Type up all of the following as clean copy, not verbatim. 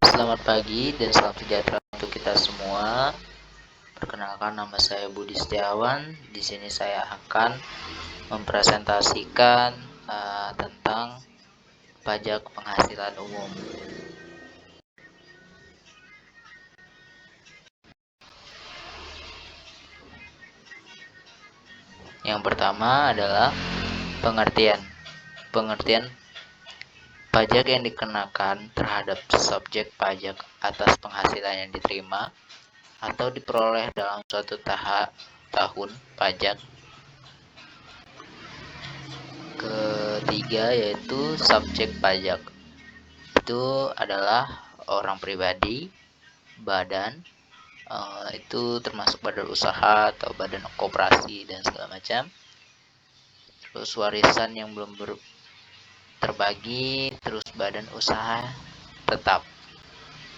Selamat pagi dan salam sejahtera untuk kita semua. Perkenalkan, nama saya Budi Setiawan. Di sini saya akan mempresentasikan tentang pajak penghasilan umum. Yang pertama adalah pengertian pajak yang dikenakan terhadap subjek pajak atas penghasilan yang diterima atau diperoleh dalam suatu tahun pajak. Ketiga yaitu subjek pajak. Itu adalah orang pribadi, badan, itu termasuk badan usaha atau badan koperasi dan segala macam. Terus warisan yang belum terbagi, terus badan usaha tetap,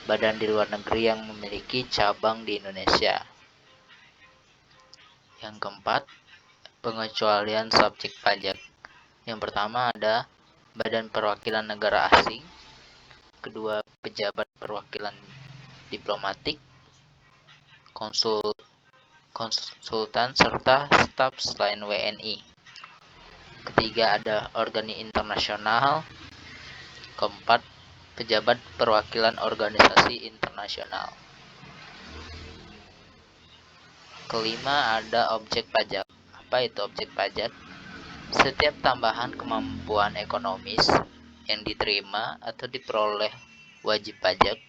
badan di luar negeri yang memiliki cabang di Indonesia. Yang keempat, pengecualian subjek pajak. Yang pertama ada badan perwakilan negara asing, kedua pejabat perwakilan diplomatik, konsultan serta staf selain WNI. Ketiga ada organi internasional. Keempat, pejabat perwakilan organisasi internasional. Kelima ada objek pajak. Apa itu objek pajak? Setiap tambahan kemampuan ekonomis yang diterima atau diperoleh wajib pajak,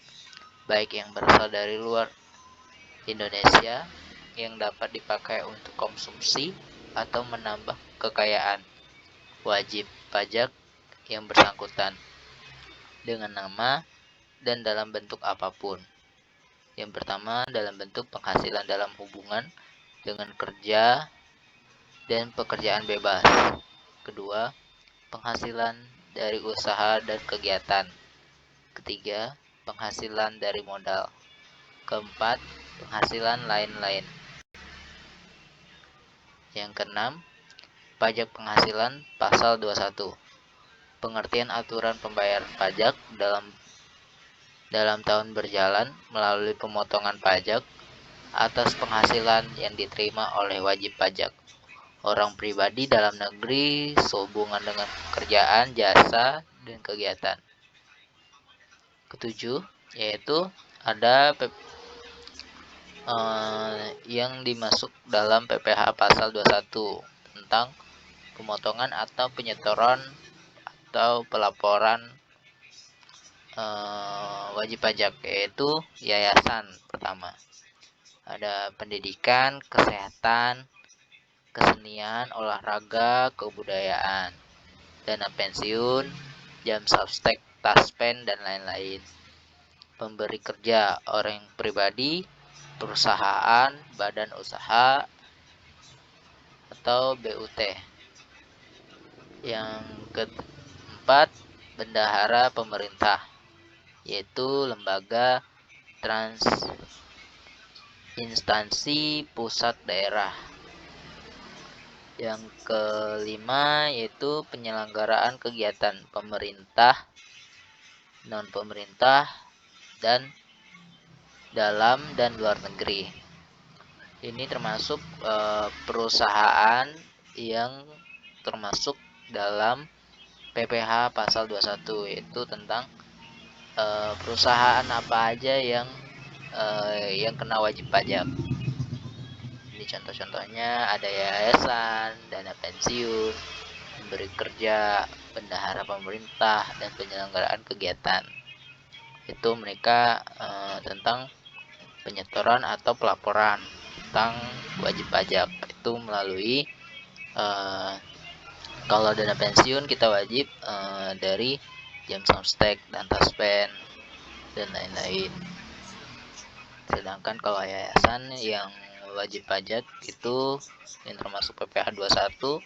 baik yang berasal dari luar Indonesia, yang dapat dipakai untuk konsumsi atau menambah kekayaan wajib pajak yang bersangkutan dengan nama dan dalam bentuk apapun. Yang pertama, dalam bentuk penghasilan dalam hubungan dengan kerja dan pekerjaan bebas. Kedua, penghasilan dari usaha dan kegiatan. Ketiga, penghasilan dari modal. Keempat, penghasilan lain-lain. Yang keenam, pajak penghasilan pasal 21. Pengertian aturan pembayaran pajak dalam tahun berjalan melalui pemotongan pajak atas penghasilan yang diterima oleh wajib pajak orang pribadi dalam negeri sehubungan dengan pekerjaan, jasa, dan kegiatan. Ketujuh, yaitu ada yang dimasuk dalam PPh pasal 21 tentang pemotongan atau penyetoran atau pelaporan wajib pajak, yaitu yayasan. Pertama ada pendidikan, kesehatan, kesenian, olahraga, kebudayaan, dana pensiun, jam sostek, taspen, dan lain-lain. Pemberi kerja orang pribadi, perusahaan, badan usaha, atau BUT. Yang keempat, bendahara pemerintah, yaitu lembaga instansi pusat daerah. Yang kelima yaitu penyelenggaraan kegiatan pemerintah, non pemerintah, dan dalam dan luar negeri. Ini termasuk perusahaan yang termasuk dalam PPh pasal 21, yaitu tentang perusahaan apa aja yang kena wajib pajak. Ini contoh-contohnya ada yayasan, dana pensiun, pemberi kerja, bendahara pemerintah, dan penyelenggaraan kegiatan. Itu mereka tentang penyetoran atau pelaporan tentang wajib pajak. Itu melalui kalau dana pensiun kita wajib dari jam sostek dan taspen dan lain-lain. Sedangkan kalau yayasan yang wajib pajak itu yang termasuk PPh 21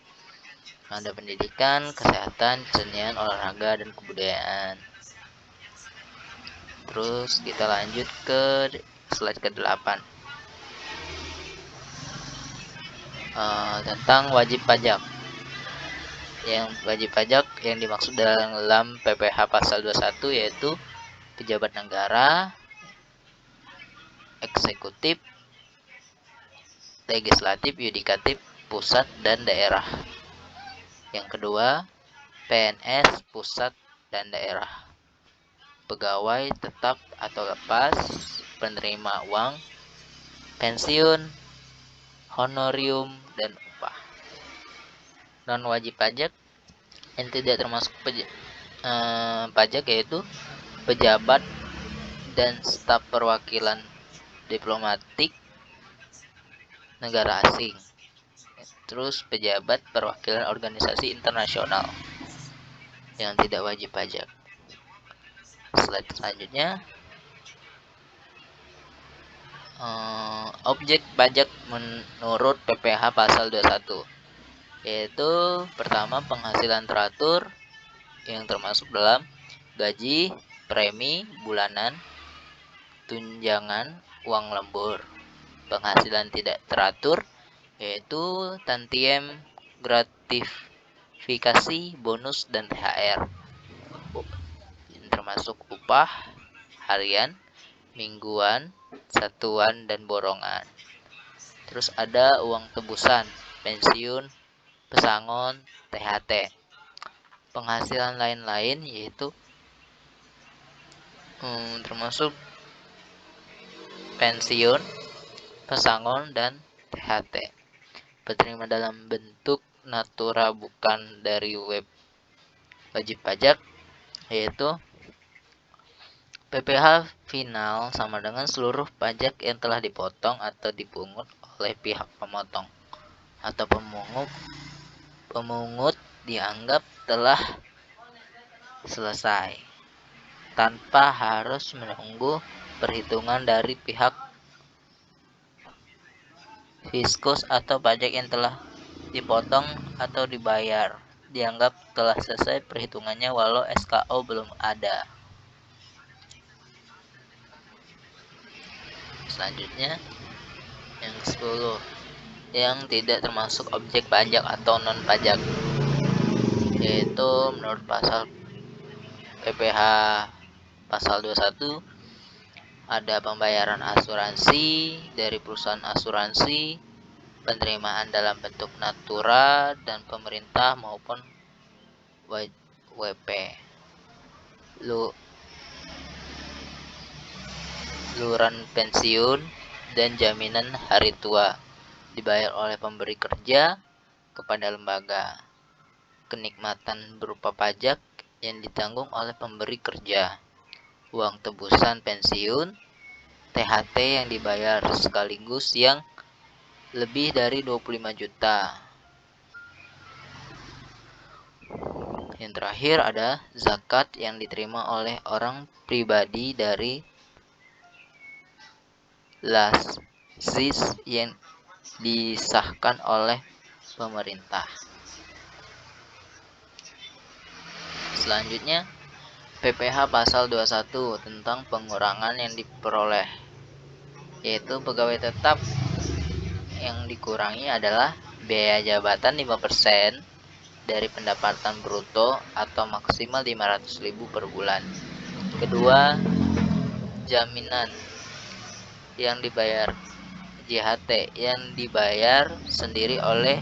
ada pendidikan, kesehatan, kesenian, olahraga, dan kebudayaan. Terus kita lanjut ke slide ke-8. Tentang wajib pajak. Yang wajib pajak yang dimaksud dalam PPh pasal 21 yaitu pejabat negara, eksekutif, legislatif, yudikatif, pusat dan daerah. Yang kedua, PNS pusat dan daerah, pegawai tetap atau lepas, penerima uang, pensiun, honorium, dan upah. Non wajib pajak yang tidak termasuk pajak yaitu pejabat dan staf perwakilan diplomatik negara asing. Terus pejabat perwakilan organisasi internasional yang tidak wajib pajak. Slide selanjutnya, objek pajak menurut PPh pasal 21 yaitu pertama penghasilan teratur yang termasuk dalam gaji, premi bulanan, tunjangan, uang lembur. Penghasilan tidak teratur yaitu tantiem, gratifikasi, bonus, dan THR. Yang termasuk upah harian, mingguan, satuan, dan borongan. Terus ada uang tebusan, pensiun, pesangon, THT. Penghasilan lain-lain yaitu termasuk pensiun, pesangon, dan THT. Penerima dalam bentuk natura bukan dari wajib pajak yaitu PPh final sama dengan seluruh pajak yang telah dipotong atau dipungut oleh pihak pemotong atau pemungut dianggap telah selesai tanpa harus menunggu perhitungan dari pihak fiskus atau pajak yang telah dipotong atau dibayar dianggap telah selesai perhitungannya walau SKO belum ada. Selanjutnya yang ke-10 yang tidak termasuk objek pajak atau non pajak yaitu menurut pasal PPh pasal 21 ada pembayaran asuransi dari perusahaan asuransi, penerimaan dalam bentuk natura dan pemerintah maupun WP, luran pensiun dan jaminan hari tua dibayar oleh pemberi kerja kepada lembaga, kenikmatan berupa pajak yang ditanggung oleh pemberi kerja, uang tebusan pensiun, THT yang dibayar sekaligus yang lebih dari 25 juta. Yang terakhir ada zakat yang diterima oleh orang pribadi dari lazis yang disahkan oleh pemerintah. Selanjutnya PPh pasal 21 tentang pengurangan yang diperoleh yaitu pegawai tetap yang dikurangi adalah biaya jabatan 5% dari pendapatan bruto atau maksimal 500.000 per bulan. Kedua, jaminan yang dibayar JHT yang dibayar sendiri oleh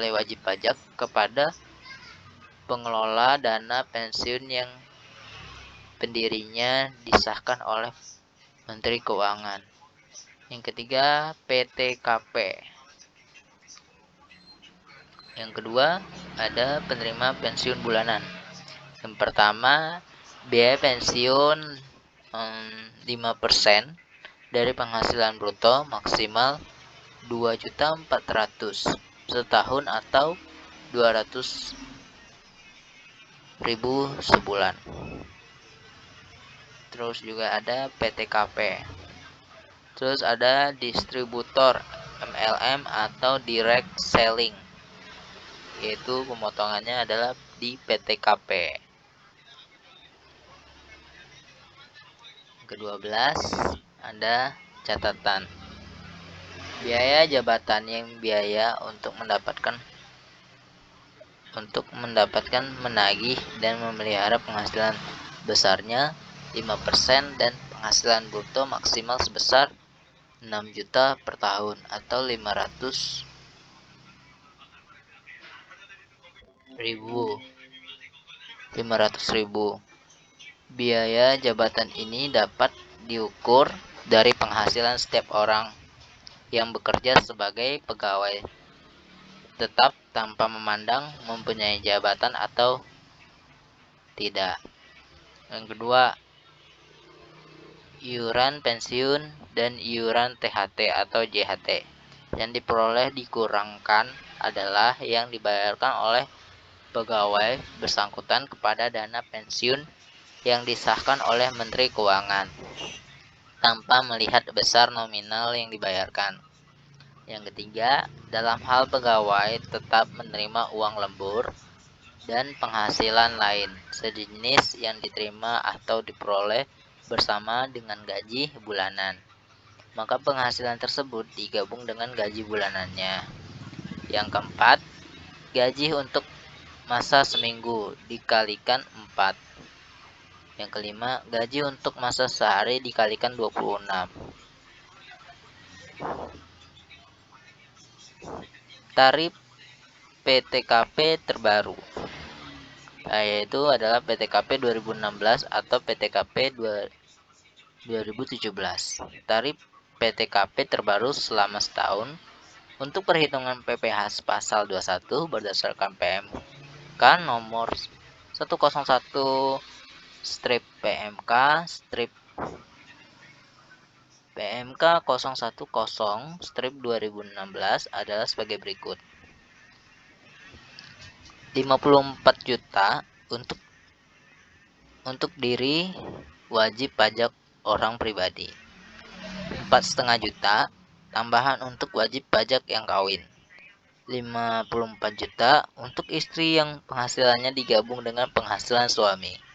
wajib pajak kepada pengelola dana pensiun yang pendirinya disahkan oleh Menteri Keuangan. Yang ketiga, PTKP. Yang kedua, ada penerima pensiun bulanan. Yang pertama, biaya pensiun 5% dari penghasilan bruto maksimal 2.400.000 setahun atau 200.000 sebulan. Terus juga ada PTKP. Terus ada distributor MLM atau direct selling, yaitu pemotongannya adalah di PTKP. Ke-12 ada catatan. Biaya jabatan yang biaya untuk mendapatkan untuk mendapatkan menagih dan memelihara penghasilan besarnya 5% dan penghasilan bruto maksimal sebesar 6 juta per tahun atau 500.000. Biaya jabatan ini dapat diukur dari penghasilan setiap orang yang bekerja sebagai pegawai tetap tanpa memandang mempunyai jabatan atau tidak. Yang kedua, iuran pensiun dan iuran THT atau JHT yang diperoleh dikurangkan adalah yang dibayarkan oleh pegawai bersangkutan kepada dana pensiun yang disahkan oleh Menteri Keuangan tanpa melihat besar nominal yang dibayarkan. Yang ketiga, dalam hal pegawai tetap menerima uang lembur dan penghasilan lain sejenis yang diterima atau diperoleh bersama dengan gaji bulanan, maka penghasilan tersebut digabung dengan gaji bulanannya. Yang keempat, gaji untuk masa seminggu dikalikan 4. Yang kelima, gaji untuk masa sehari dikalikan 26. Tarif PTKP terbaru, yaitu adalah PTKP 2016 atau PTKP 2017. Tarif PTKP terbaru selama setahun untuk perhitungan PPh pasal 21 berdasarkan PMK nomor 101 strip PMK strip PMK 010 strip 2016 adalah sebagai berikut. 54 juta untuk diri wajib pajak orang pribadi. 4,5 juta tambahan untuk wajib pajak yang kawin. 54 juta untuk istri yang penghasilannya digabung dengan penghasilan suami.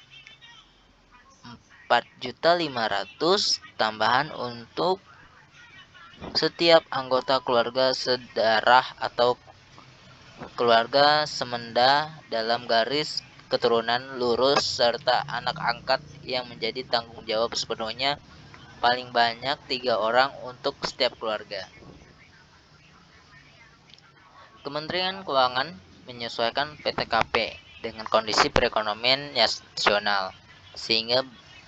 4.500.000 tambahan untuk setiap anggota keluarga sedarah atau keluarga semenda dalam garis keturunan lurus serta anak angkat yang menjadi tanggung jawab sepenuhnya paling banyak 3 orang untuk setiap keluarga. Kementerian Keuangan menyesuaikan PTKP dengan kondisi perekonomian nasional sehingga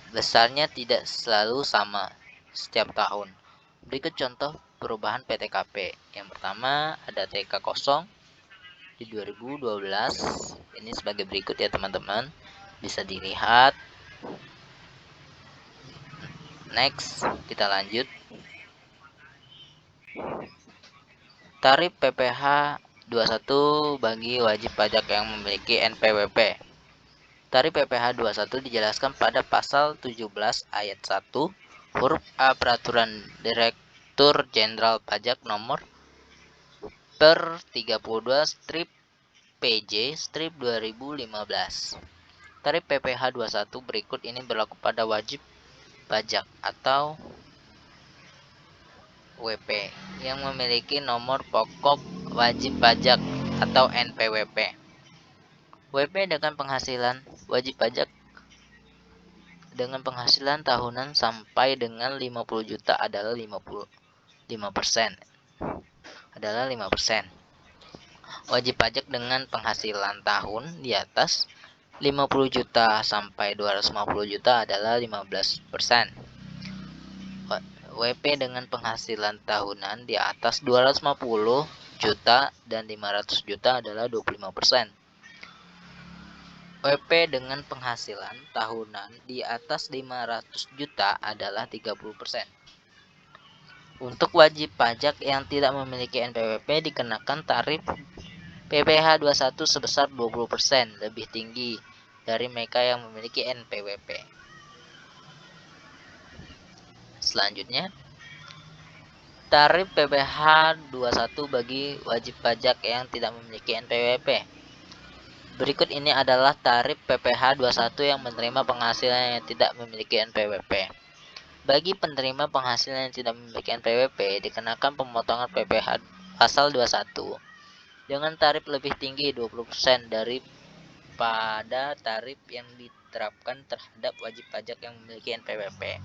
besarnya tidak selalu sama setiap tahun. Berikut contoh perubahan PTKP. Yang pertama ada TK kosong di 2012. Ini sebagai berikut ya teman-teman. Bisa dilihat. Next, kita lanjut. Tarif PPh 21 bagi wajib pajak yang memiliki NPWP. Tarif PPh 21 dijelaskan pada pasal 17 ayat 1 huruf A Peraturan Direktur Jenderal Pajak nomor per 32 strip PJ strip 2015. Tarif PPh 21 berikut ini berlaku pada wajib pajak atau WP yang memiliki nomor pokok wajib pajak atau NPWP. WP dengan penghasilan wajib pajak dengan penghasilan tahunan sampai dengan 50 juta adalah 5%. Wajib pajak dengan penghasilan tahun di atas 50 juta sampai 250 juta adalah 15%. WP dengan penghasilan tahunan di atas 250 juta dan 500 juta adalah 25%. WP dengan penghasilan tahunan di atas 500 juta adalah 30%. Untuk wajib pajak yang tidak memiliki NPWP dikenakan tarif PPh 21 sebesar 20% lebih tinggi dari mereka yang memiliki NPWP. Selanjutnya, tarif PPh 21 bagi wajib pajak yang tidak memiliki NPWP. Berikut ini adalah tarif PPh 21 yang menerima penghasilan yang tidak memiliki NPWP. Bagi penerima penghasilan yang tidak memiliki NPWP dikenakan pemotongan PPh pasal 21 dengan tarif lebih tinggi 20% daripada tarif yang diterapkan terhadap wajib pajak yang memiliki NPWP.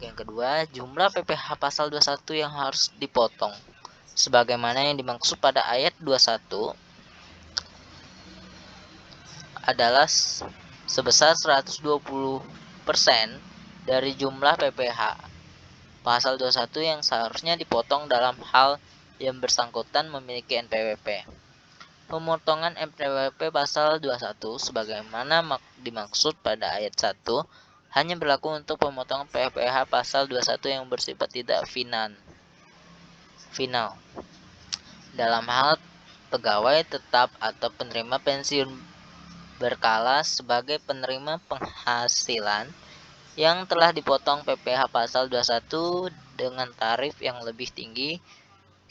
Yang kedua, jumlah PPh pasal 21 yang harus dipotong sebagaimana yang dimaksud pada ayat 21 adalah sebesar 120% dari jumlah PPh pasal 21 yang seharusnya dipotong dalam hal yang bersangkutan memiliki NPWP. Pemotongan NPWP pasal 21 sebagaimana dimaksud pada ayat 1 hanya berlaku untuk pemotongan PPh pasal 21 yang bersifat tidak final. Dalam hal pegawai tetap atau penerima pensiun berkala sebagai penerima penghasilan yang telah dipotong PPh pasal 21 dengan tarif yang lebih tinggi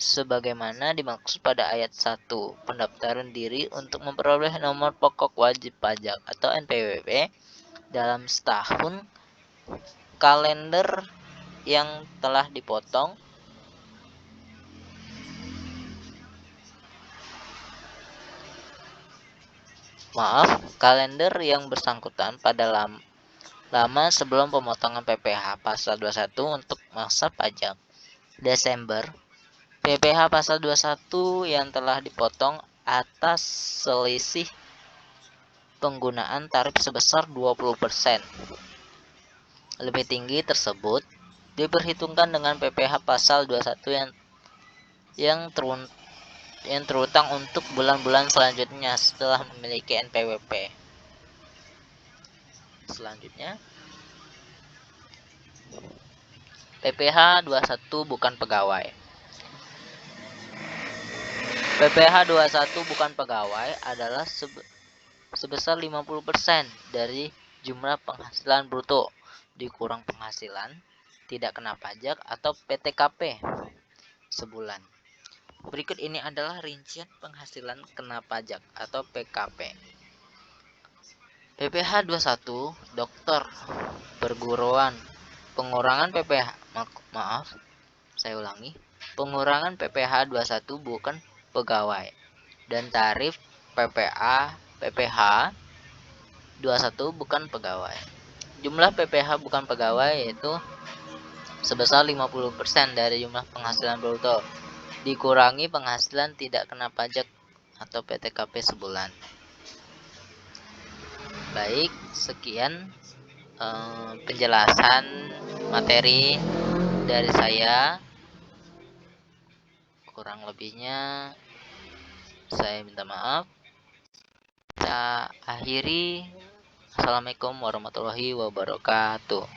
sebagaimana dimaksud pada ayat 1. Pendaftaran diri untuk memperoleh nomor pokok wajib pajak atau NPWP dalam setahun kalender yang telah dipotong kalender yang bersangkutan pada lama sebelum pemotongan PPh pasal 21 untuk masa pajak Desember. PPh pasal 21 yang telah dipotong atas selisih penggunaan tarif sebesar 20%. Lebih tinggi tersebut diperhitungkan dengan PPh pasal 21 yang terutang untuk bulan-bulan selanjutnya setelah memiliki NPWP. Selanjutnya, PPh 21 bukan pegawai. PPh 21 bukan pegawai adalah sebesar 50% dari jumlah penghasilan bruto dikurang penghasilan tidak kena pajak atau PTKP sebulan. Berikut ini adalah rincian penghasilan kena pajak atau PKP. PPh 21 dokter perguruan. Pengurangan Pengurangan PPh 21 bukan pegawai dan tarif PPh 21 bukan pegawai. Jumlah PPh bukan pegawai yaitu sebesar 50% dari jumlah penghasilan bruto dikurangi penghasilan tidak kena pajak atau PTKP sebulan. Baik, sekian penjelasan materi dari saya. Kurang lebihnya saya minta maaf. Kita akhiri. Assalamualaikum warahmatullahi wabarakatuh.